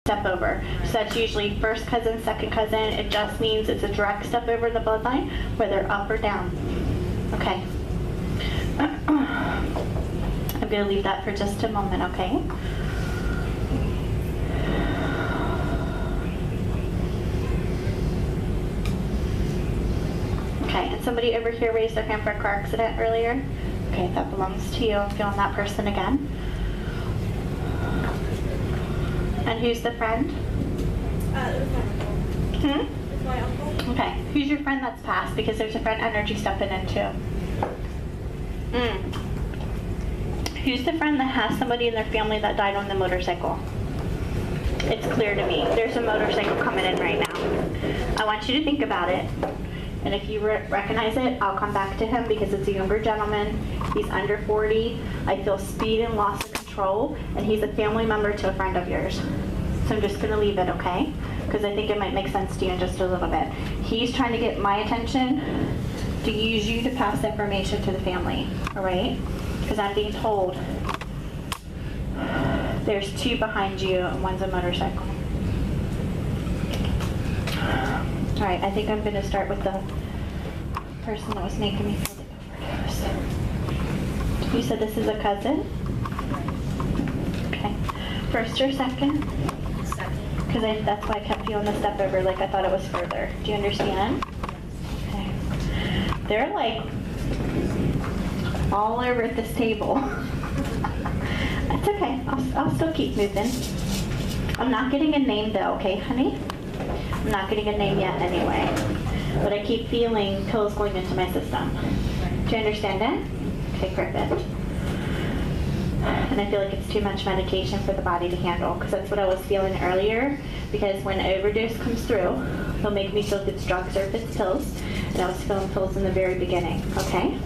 step over. So that's usually first cousin, second cousin. It just means it's a direct step over the bloodline, whether up or down. Okay. I'm going to leave that for just a moment, okay? Okay, and somebody over here raised their hand for a car accident earlier. Okay, that belongs to you. I'm feeling that person again. And who's the friend? It's my uncle. Okay, who's your friend that's passed? Because there's a friend energy stepping in too. Who's the friend that has somebody in their family that died on the motorcycle? It's clear to me. There's a motorcycle coming in right now. I want you to think about it. And if you recognize it, I'll come back to him because it's a younger gentleman. He's under 40. I feel speed and loss of control. And he's a family member to a friend of yours. So I'm just going to leave it, okay? Because I think it might make sense to you in just a little bit. He's trying to get my attention to use you to pass information to the family, all right? Because I'm being told there's two behind you and one's a motorcycle. All right, I think I'm going to start with the person that was making me feel the overdose. You said this is a cousin? Okay. First or second? Second. Because that's why I kept feeling the step over, like I thought it was further. Do you understand? Okay. They're like all over at this table. That's okay. I'll still keep moving. I'm not getting a name though, okay, honey? I'm not getting a name yet anyway. But I keep feeling pills going into my system. Do you understand it? Okay, perfect. And I feel like it's too much medication for the body to handle, because that's what I was feeling earlier. Because when overdose comes through, they'll make me feel if it's drugs or if it's pills. And I was feeling pills in the very beginning, okay?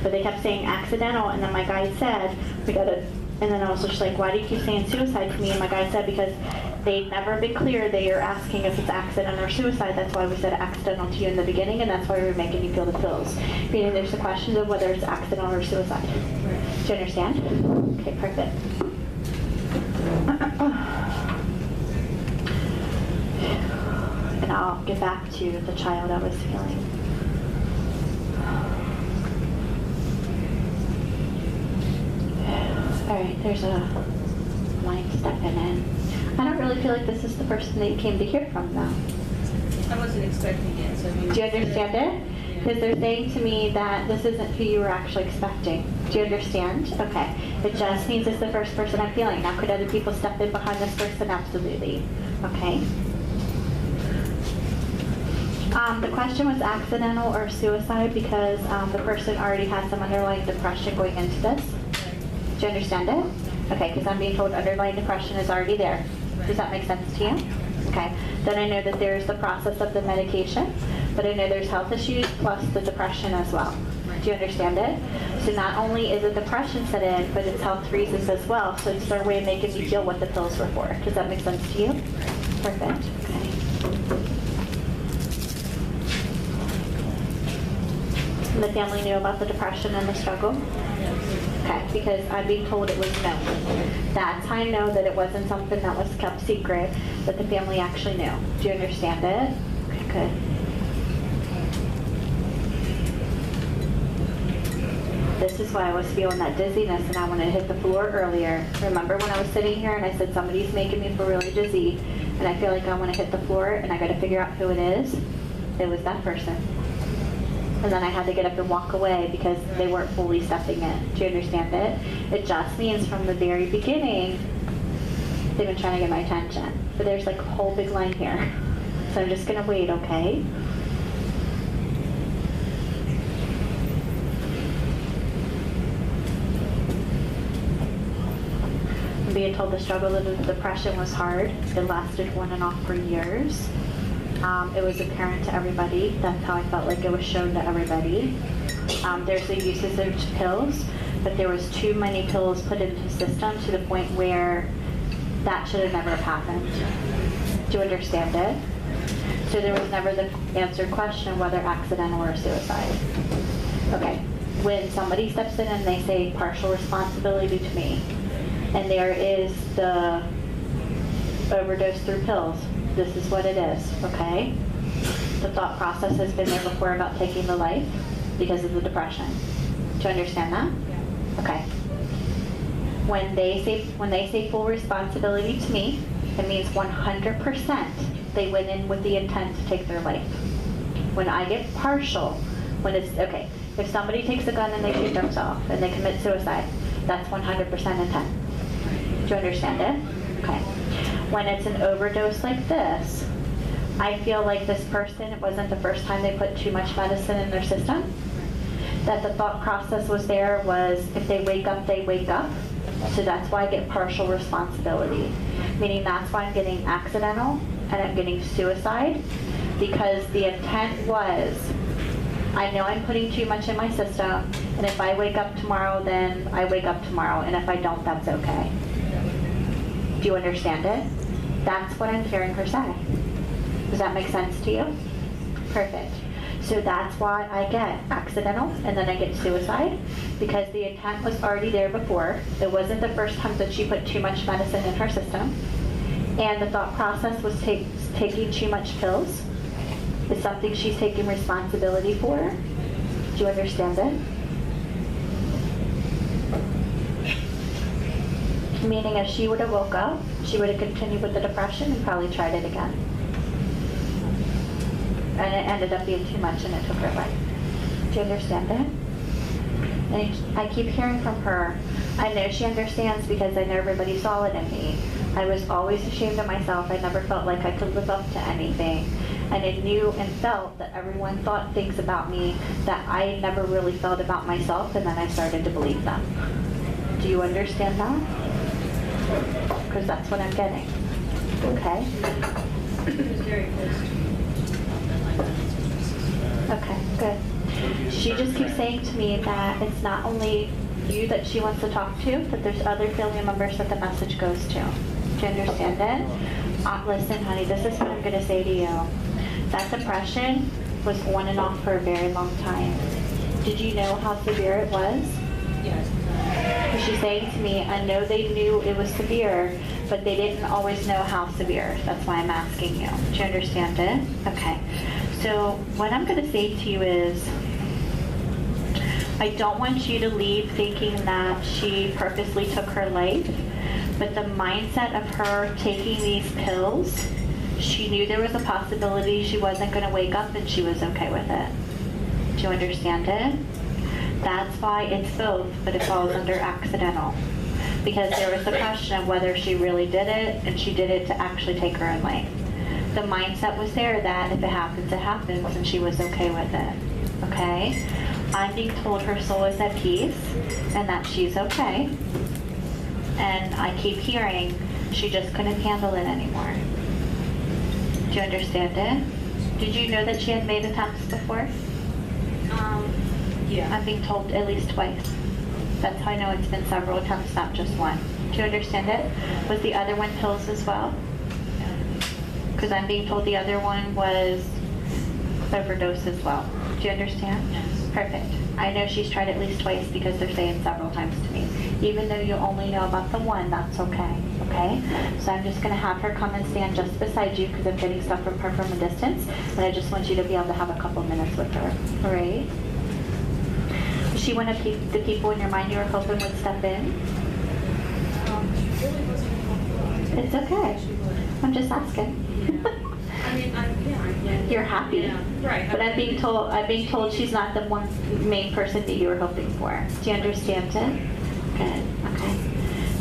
But they kept saying accidental, and then my guide said, we gotta, and then I was just like, why do you keep saying suicide to me? And my guide said, because they've never been clear. They are asking if it's accident or suicide. That's why we said accidental to you in the beginning, and that's why we were making you feel the pills. Meaning there's a question of whether it's accidental or suicide. Do you understand? Okay, perfect. And I'll get back to the child I was feeling. All right, there's a line stepping in. I don't really feel like this is the person that you came to hear from, though. I wasn't expecting it, so maybe. Do you understand it? Because they're saying to me that this isn't who you were actually expecting. Do you understand? Okay. It just means it's the first person I'm feeling. Now, could other people step in behind this person? Absolutely. Okay. The question was accidental or suicide because the person already has some underlying depression going into this. Do you understand it? Okay, because I'm being told underlying depression is already there. Does that make sense to you? Okay. Then I know that there's the process of the medication, but I know there's health issues plus the depression as well. Do you understand it? So not only is a depression set in, but it's health reasons as well. So it's their way of making you feel what the pills were for. Does that make sense to you? Perfect. Okay. And the family knew about the depression and the struggle? Okay, because I'm being told it was known. That's how I know that it wasn't something that was kept secret, that the family actually knew. Do you understand it? Okay, good. This is why I was feeling that dizziness and I wanted to hit the floor earlier. Remember when I was sitting here and I said somebody's making me feel really dizzy and I feel like I want to hit the floor and I got to figure out who it is? It was that person. And then I had to get up and walk away because they weren't fully stepping in. Do you understand it? It just means from the very beginning, they've been trying to get my attention. But there's like a whole big line here. So I'm just going to wait, okay? I'm being told the struggle of the depression was hard. It lasted on and off for years. It was apparent to everybody. That's how I felt like it was shown to everybody. There's the uses of pills, but there was too many pills put into the system to the point where that should have never happened. Do you understand it? So there was never the answered question whether accidental or suicide. Okay, when somebody steps in and they say partial responsibility to me, and there is the overdose through pills. This is what it is, okay? The thought process has been there before about taking the life because of the depression. Do you understand that? Yeah. Okay. When they say full responsibility to me, it means 100% they went in with the intent to take their life. When I get partial, when it's, okay, if somebody takes a gun and they shoot themselves and they commit suicide, that's 100% intent. Do you understand it? Okay. When it's an overdose like this, I feel like this person, it wasn't the first time they put too much medicine in their system. That the thought process was there was if they wake up, they wake up. So that's why I get partial responsibility. Meaning that's why I'm getting accidental and I'm getting suicide, because the intent was, I know I'm putting too much in my system, and if I wake up tomorrow, then I wake up tomorrow, and if I don't, that's okay. Do you understand it? That's what I'm hearing her say. Does that make sense to you? Perfect. So that's why I get accidental and then I get suicide, because the intent was already there before. It wasn't the first time that she put too much medicine in her system. And the thought process was taking too much pills. It's something she's taking responsibility for. Do you understand it? Meaning if she would have woke up, she would have continued with the depression and probably tried it again. And it ended up being too much and it took her life. Do you understand it? And I keep hearing from her, I know she understands because I know everybody saw it in me. I was always ashamed of myself. I never felt like I could live up to anything. And I knew and felt that everyone thought things about me that I never really felt about myself, and then I started to believe them. Do you understand that? Because that's what I'm getting. Okay? It was very close to. Okay, good. She just keeps saying to me that it's not only you that she wants to talk to, that there's other family members that the message goes to. Do you understand it? Listen, honey, this is what I'm going to say to you. That depression was on and off for a very long time. Did you know how severe it was? Yes. She's saying to me, I know they knew it was severe, but they didn't always know how severe. That's why I'm asking you. Do you understand it? Okay. So what I'm going to say to you is, I don't want you to leave thinking that she purposely took her life, but the mindset of her taking these pills, she knew there was a possibility she wasn't going to wake up and she was okay with it. Do you understand it? That's why it's both, but it falls under accidental. Because there was the question of whether she really did it, and she did it to actually take her own life. The mindset was there that if it happens, it happens, and she was okay with it. Okay? I'm being told her soul is at peace, and that she's okay. And I keep hearing she just couldn't handle it anymore. Do you understand it? Did you know that she had made attempts before? Yeah. I'm being told at least twice. That's how I know it's been several attempts, not just one. Do you understand it? Was the other one pills as well? Because I'm being told the other one was overdose as well. Do you understand? Yes. Perfect. I know she's tried at least twice because they're saying several times to me. Even though you only know about the one, that's okay. Okay? So I'm just going to have her come and stand just beside you because I'm getting stuff from her from a distance. And I just want you to be able to have a couple minutes with her. All right? Is she one of the people in your mind you were hoping would step in? She really wasn't helpful. It's okay. She would. I'm just asking. I mean, yeah. You're happy. Yeah. Right. But I'm being told she's not the one main person that you were hoping for. Do you understand it? Good. Okay.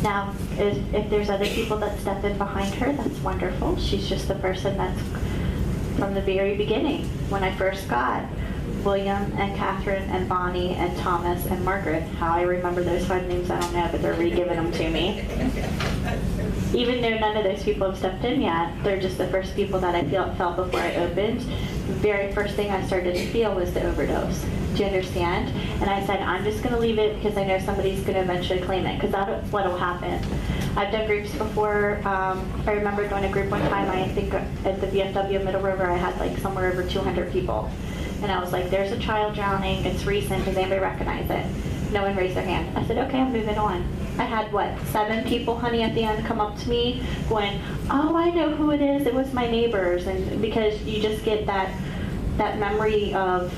Now, if there's other people that step in behind her, that's wonderful. She's just the person that's from the very beginning. When I first got William and Catherine and Bonnie and Thomas and Margaret. How I remember those 5 names, I don't know, but they're re-giving them to me. Even though none of those people have stepped in yet, they're just the first people that I felt before I opened. The very first thing I started to feel was the overdose. Do you understand? And I said, I'm just going to leave it because I know somebody's going to eventually claim it, because that's what will happen. I've done groups before. I remember doing a group one time, I think at the VFW Middle River, I had like somewhere over 200 people. And I was like, there's a child drowning, it's recent, does anybody recognize it? No one raised their hand. I said, okay, I'm moving on. I had, what, 7 people, honey, at the end come up to me going, oh, I know who it is. It was my neighbors. And because you just get that memory of,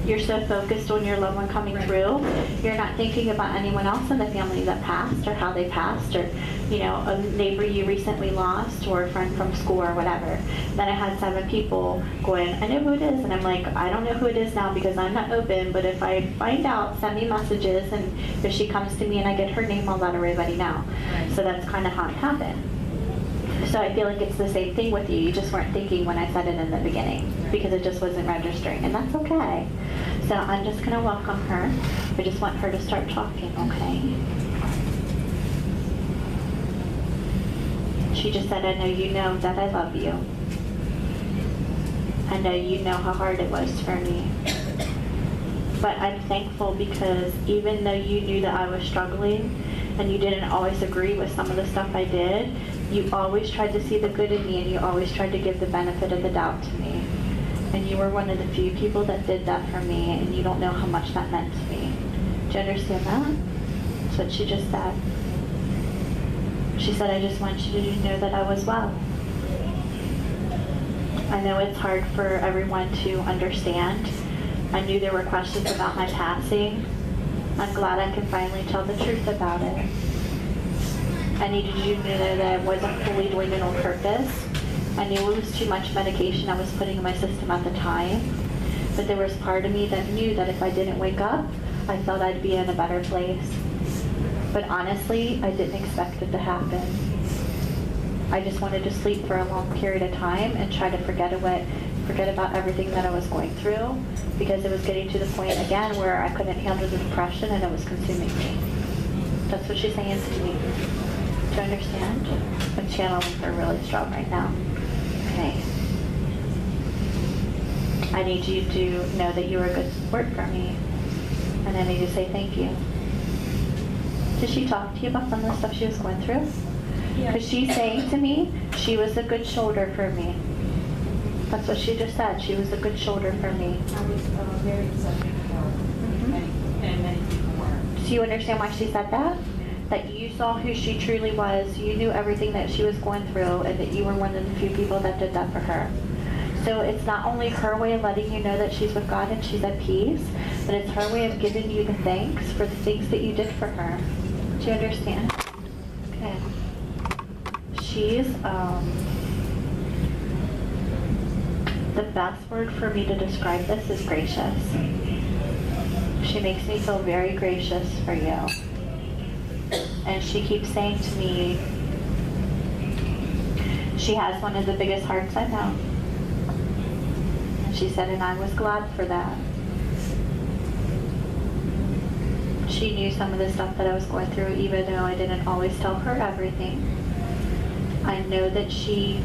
you're so focused on your loved one coming through, you're not thinking about anyone else in the family that passed or how they passed, or, you know, a neighbor you recently lost or a friend from school or whatever. Then I had 7 people going, I know who it is. And I'm like, I don't know who it is now because I'm not open, but if I find out, send me messages, and if she comes to me and I get her name, I'll let everybody know. Right. So that's kind of how it happened. So I feel like it's the same thing with you. You just weren't thinking when I said it in the beginning because it just wasn't registering, and that's okay. So I'm just going to welcome her. I just want her to start talking, okay? She just said, I know you know that I love you. I know you know how hard it was for me. But I'm thankful because even though you knew that I was struggling and you didn't always agree with some of the stuff I did, you always tried to see the good in me, and you always tried to give the benefit of the doubt to me. And you were one of the few people that did that for me, and you don't know how much that meant to me. Do you understand that? That's what she just said. She said, I just want you to know that I was well. I know it's hard for everyone to understand. I knew there were questions about my passing. I'm glad I can finally tell the truth about it. I needed you to know that I wasn't fully doing it on purpose. I knew it was too much medication I was putting in my system at the time. But there was part of me that knew that if I didn't wake up, I felt I'd be in a better place. But honestly, I didn't expect it to happen. I just wanted to sleep for a long period of time and try to forget about everything that I was going through, because it was getting to the point again where I couldn't handle the depression and it was consuming me. That's what she's saying to me. Do you understand? I'm channeling her really strong right now. Okay. I need you to know that you were a good support for me. And I need to say thank you. Did she talk to you about some of the stuff she was going through? Yeah. Because she's saying to me, she was a good shoulder for me. That's what she just said. She was a good shoulder for me. I was very accepting of her, and many people weren't. Do you understand why she said that? That you saw who she truly was, you knew everything that she was going through, and that you were one of the few people that did that for her. So it's not only her way of letting you know that she's with God and she's at peace, but it's her way of giving you the thanks for the things that you did for her. Do you understand? Okay. She's, the best word for me to describe this is gracious. She makes me feel very gracious for you. And she keeps saying to me, she has one of the biggest hearts I know. And she said, and I was glad for that. She knew some of the stuff that I was going through, even though I didn't always tell her everything. I know that she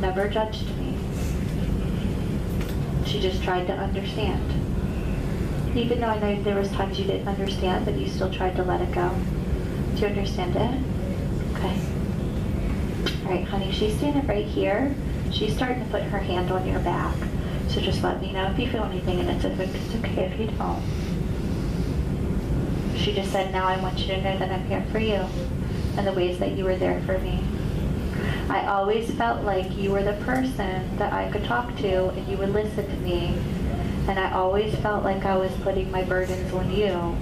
never judged me. She just tried to understand. Even though I know there was times you didn't understand, but you still tried to let it go. Do you understand it? Okay. All right, honey, she's standing right here. She's starting to put her hand on your back. So just let me know if you feel anything, and it's okay if you don't. She just said, now I want you to know that I'm here for you and the ways that you were there for me. I always felt like you were the person that I could talk to and you would listen to me. And I always felt like I was putting my burdens on you,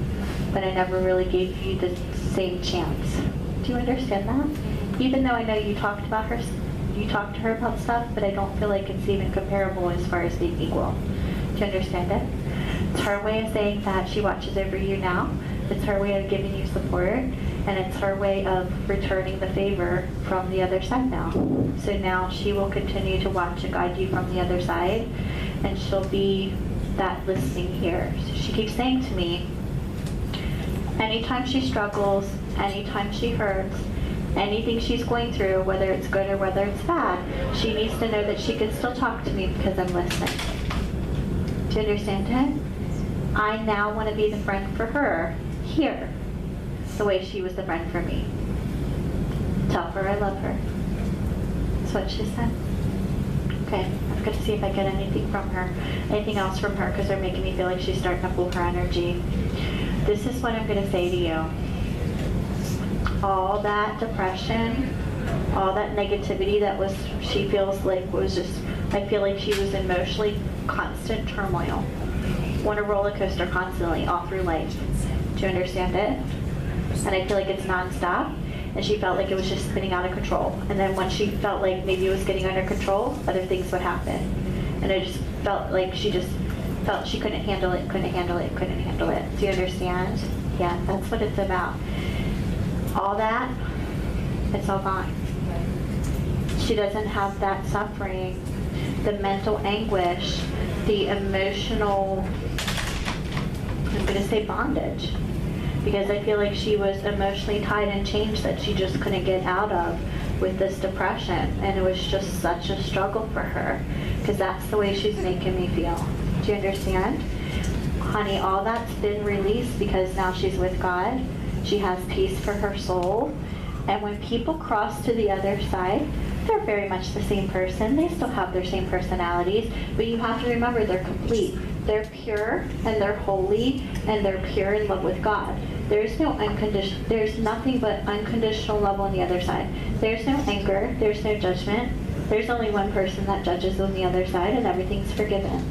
but I never really gave you the same chance. Do you understand that? Even though I know you talked to her about stuff, but I don't feel like it's even comparable as far as being equal. Do you understand it? It's her way of saying that she watches over you now. It's her way of giving you support, and it's her way of returning the favor from the other side now. So now she will continue to watch and guide you from the other side, and she'll be that listening ear. So she keeps saying to me, anytime she struggles, anytime she hurts, anything she's going through, whether it's good or whether it's bad, she needs to know that she can still talk to me because I'm listening. Do you understand it? I now want to be the friend for her here, the way she was the friend for me. Tell her I love her. That's what she said. Okay, I'm going to see if I get anything from her, anything else from her, because they're making me feel like she's starting to pull her energy. This is what I'm going to say to you. All that depression, all that negativity that was, she feels like was just, I feel like she was emotionally constant turmoil. On a roller coaster constantly all through life. Do you understand it? And I feel like it's nonstop. And she felt like it was just spinning out of control. And then once she felt like maybe it was getting under control, other things would happen. And I just felt like she just felt she couldn't handle it, couldn't handle it, couldn't handle it. Do you understand? Yeah, that's what it's about. All that, it's all gone. She doesn't have that suffering, the mental anguish, the emotional, I'm going to say bondage. Because I feel like she was emotionally tied in chains that she just couldn't get out of with this depression. And it was just such a struggle for her. Because that's the way she's making me feel. Do you understand? Honey, all that's been released because now she's with God. She has peace for her soul. And when people cross to the other side, they're very much the same person. They still have their same personalities. But you have to remember they're complete. They're pure and they're holy and they're pure in love with God. There's no unconditional, there's nothing but unconditional love on the other side. There's no anger, there's no judgment. There's only one person that judges on the other side and everything's forgiven.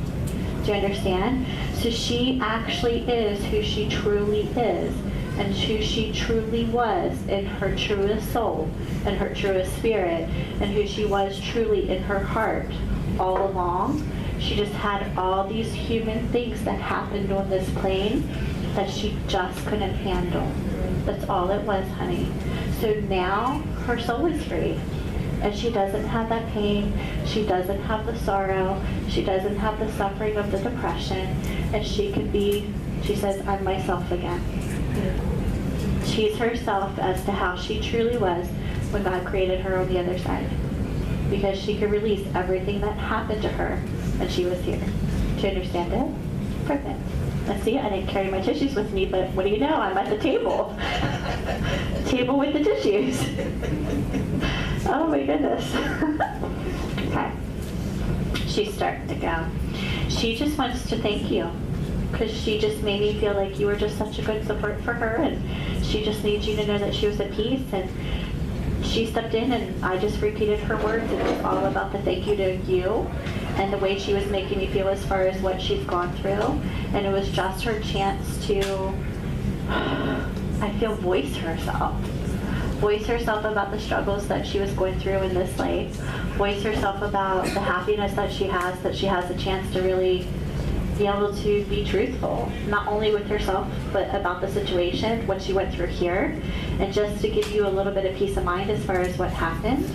Do you understand? So she actually is who she truly is and who she truly was in her truest soul and her truest spirit and who she was truly in her heart all along. She just had all these human things that happened on this plane that she just couldn't handle. That's all it was, honey. So now her soul is free. And she doesn't have that pain. She doesn't have the sorrow. She doesn't have the suffering of the depression. And she can be, she says, I'm myself again. She's herself as to how she truly was when God created her on the other side. Because she could release everything that happened to her when she was here. Do you understand it? Perfect. Let's see, I didn't carry my tissues with me, but what do you know? I'm at the table. Table with the tissues. Oh my goodness. Okay. She's starting to go. She just wants to thank you because she just made me feel like you were just such a good support for her, and she just needs you to know that she was at peace. And she stepped in and I just repeated her words. It was all about the thank you to you and the way she was making me feel as far as what she's gone through. And it was just her chance to, I feel, voice herself. Voice herself about the struggles that she was going through in this life. Voice herself about the happiness that she has a chance to really be able to be truthful, not only with herself, but about the situation, what she went through here, and just to give you a little bit of peace of mind as far as what happened.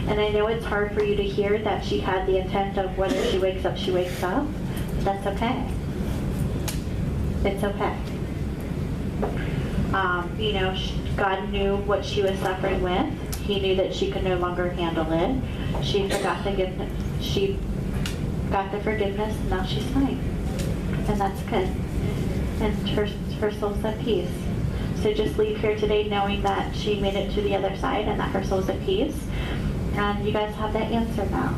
And I know it's hard for you to hear that she had the intent of whether she wakes up, but that's okay. It's okay. God knew what she was suffering with. He knew that she could no longer handle it. She got the forgiveness, and now she's fine. And that's good. And her soul's at peace. So just leave here today knowing that she made it to the other side and that her soul's at peace. And you guys have that answer now.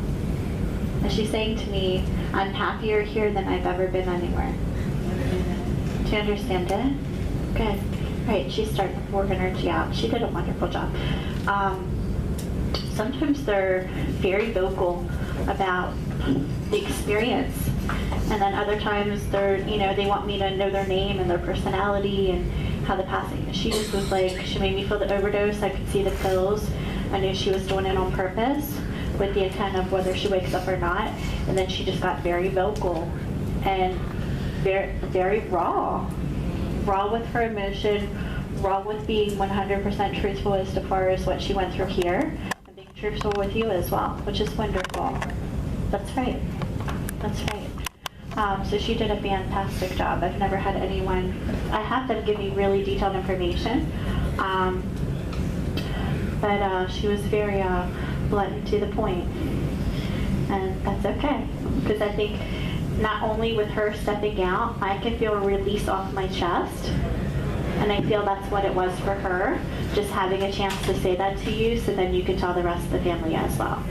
And she's saying to me, I'm happier here than I've ever been anywhere. Do you understand it? Good. Right, she's starting to pour energy out. She did a wonderful job. Sometimes they're very vocal about the experience. And then other times they want me to know their name and their personality and how the passing. She just was like, she made me feel the overdose. I could see the pills. I knew she was doing it on purpose with the intent of whether she wakes up or not. And then she just got very vocal and very, very raw with her emotion, raw with being 100% truthful as far as what she went through here, and being truthful with you as well, which is wonderful. That's right. That's right. So she did a fantastic job. I've never had anyone, I have them give me really detailed information, but she was very blunt and to the point, and that's okay, because I think not only with her stepping out, I can feel a release off my chest. And I feel that's what it was for her, just having a chance to say that to you so then you can tell the rest of the family as well.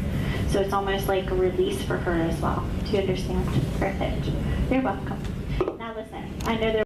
So it's almost like a release for her as well. Do you understand? Perfect. You're welcome. Now listen, I know there